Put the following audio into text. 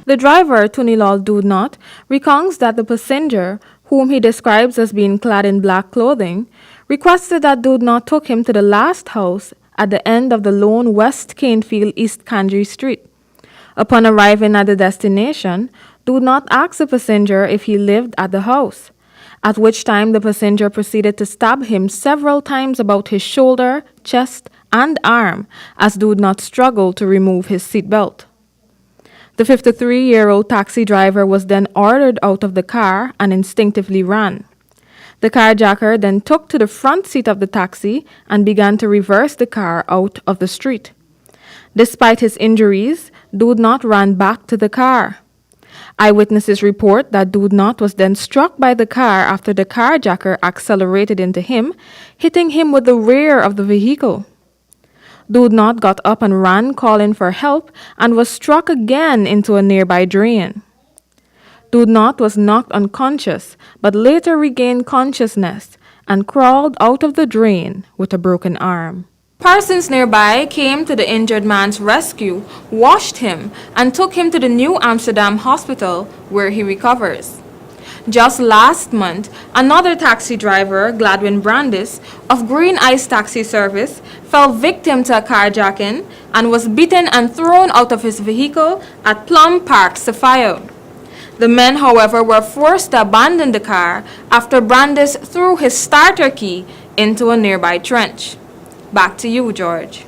The driver, Tunilall Doodnauth, recounts that the passenger, whom he describes as being clad in black clothing, requested that Doodnauth took him to the last house at the end of the lone West Canefield East Canje Street. Upon arriving at the destination, Doodnauth asked the passenger if he lived at the house, at which time the passenger proceeded to stab him several times about his shoulder, chest, and arm as Doodnauth struggled to remove his seatbelt. The 53-year-old taxi driver was then ordered out of the car and instinctively ran. The carjacker then took to the front seat of the taxi and began to reverse the car out of the street. Despite his injuries, Doodnauth ran back to the car. Eyewitnesses report that Doodnauth was then struck by the car after the carjacker accelerated into him, hitting him with the rear of the vehicle. Doodnauth got up and ran, calling for help, and was struck again into a nearby drain. Doodnauth was knocked unconscious, but later regained consciousness and crawled out of the drain with a broken arm. Persons nearby came to the injured man's rescue, washed him, and took him to the New Amsterdam hospital, where he recovers. Just last month, another taxi driver, Gladwin Brandis, of Green Ice Taxi Service, fell victim to a carjacking and was beaten and thrown out of his vehicle at Plum Park, Sophia. The men, however, were forced to abandon the car after Brandis threw his starter key into a nearby trench. Back to you, George.